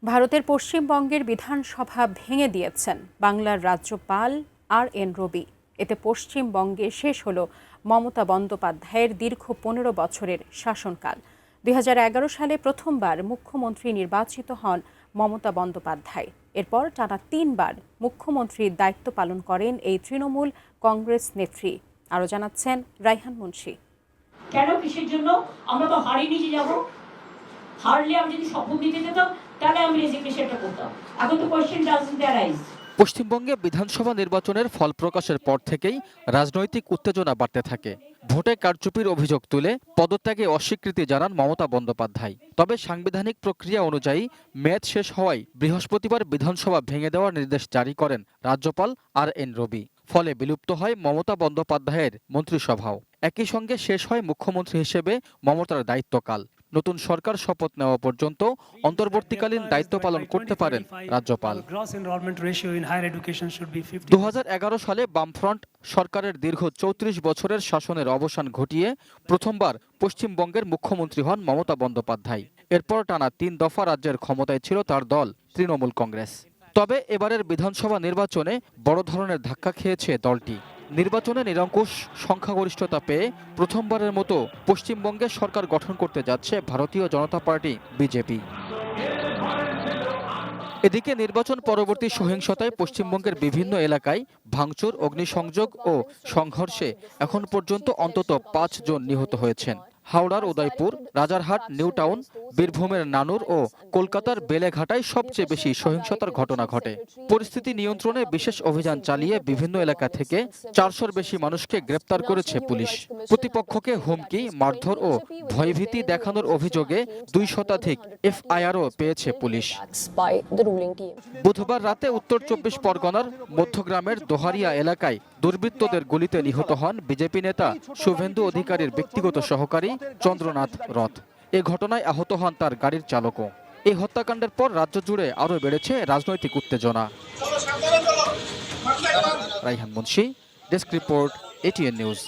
ভারতের পশ্চিমবঙ্গের বিধানসভা ভেঙে দিয়েছেন বাংলার রাজ্যপাল আর.এন. রবি। এতে পশ্চিমবঙ্গে শেষ হল মমতা বন্দ্যোপাধ্যায়ের দীর্ঘ ১৫ বছরের শাসনকাল। ২০১১ সালে প্রথমবার মুখ্যমন্ত্রী নির্বাচিত হন মমতা বন্দ্যোপাধ্যায়। এরপর টানা ৩ বার মুখ্যমন্ত্রীর দায়িত্ব পালন করেন এই তৃণমূল কংগ্রেস নেত্রী। আরও জানাচ্ছেন রাইহান মুন্সি। কেন, কিসের জন্য? আমরা তো হারিয়ে নিয়ে যাব। হারলে আমি যদি শপথ নিতে যেতাম তাহলে আমি রেজিগনেশনটা করতাম। এখন তো কোয়েশ্চেন ডাজন্ট অ্যারাইজ। পশ্চিমবঙ্গে বিধানসভা নির্বাচনের ফল প্রকাশের পর থেকেই রাজনৈতিক উত্তেজনা বাড়তে থাকে। ভোটে কারচুপির অভিযোগ তুলে পদত্যাগে অস্বীকৃতি জানান মমতা বন্দ্যোপাধ্যায়। তবে সাংবিধানিক প্রক্রিয়া অনুযায়ী মেয়াদ শেষ হওয়ায় বৃহস্পতিবার বিধানসভা ভেঙে দেওয়ার নির্দেশ জারি করেন রাজ্যপাল আর.এন. রবি। ফলে বিলুপ্ত হয় মমতা বন্দ্যোপাধ্যায়ের মন্ত্রিসভাও। একই সঙ্গে শেষ হয় মুখ্যমন্ত্রী হিসেবে মমতার দায়িত্বকাল। নতুন সরকার শপথ নেওয়া পর্যন্ত অন্তর্বর্তীকালীন দায়িত্ব পালন করতে পারেন রাজ্যপাল। ২০১১ সালে বামফ্রন্ট সরকারের দীর্ঘ ৩৪ বছরের শাসনের অবসান ঘটিয়ে প্রথমবার পশ্চিমবঙ্গের মুখ্যমন্ত্রী হন মমতা বন্দ্যোপাধ্যায়। এরপর টানা ৩ দফা রাজ্যের ক্ষমতায় ছিল তার দল তৃণমূল কংগ্রেস। তবে এবারের বিধানসভা নির্বাচনে বড় ধরনের ধাক্কা খেয়েছে দলটি। নির্বাচনে নিরঙ্কুশ সংখ্যাগরিষ্ঠতা পেয়ে প্রথমবারের মতো পশ্চিমবঙ্গে সরকার গঠন করতে যাচ্ছে ভারতীয় জনতা পার্টি বিজেপি। এদিকে নির্বাচন পরবর্তী সহিংসতায় পশ্চিমবঙ্গের বিভিন্ন এলাকায় ভাঙচুর, অগ্নিসংযোগ ও সংঘর্ষে এখন পর্যন্ত অন্তত ৫ জন নিহত হয়েছেন। হাওড়ার উদয়পুর, রাজারহাট, নিউ টাউন, বীরভূমের নানুর ও কলকাতার বেলেঘাটায় সবচেয়ে বেশি সহিংসতার ঘটনা ঘটে। পরিস্থিতি নিয়ন্ত্রণে বিশেষ অভিযান চালিয়ে বিভিন্ন এলাকা থেকে ৪০০-র বেশি মানুষকে গ্রেপ্তার করেছে পুলিশ। প্রতিপক্ষকে হুমকি, মারধর ও ভয়ভীতি দেখানোর অভিযোগে ২ শতাধিক এফআইআরও পেয়েছে পুলিশ। বুধবার রাতে উত্তর ২৪ পরগনার মধ্যগ্রামের দোহারিয়া এলাকায় দুর্বৃত্তদের গুলিতে নিহত হন বিজেপি নেতা শুভেন্দু অধিকারীর ব্যক্তিগত সহকারী চন্দ্রনাথ রথ। এ ঘটনায় আহত হন তার গাড়ির চালকও। এই হত্যাকাণ্ডের পর রাজ্য জুড়ে আরও বেড়েছে রাজনৈতিক উত্তেজনা। Raihan Munshi, desk report, ATN news.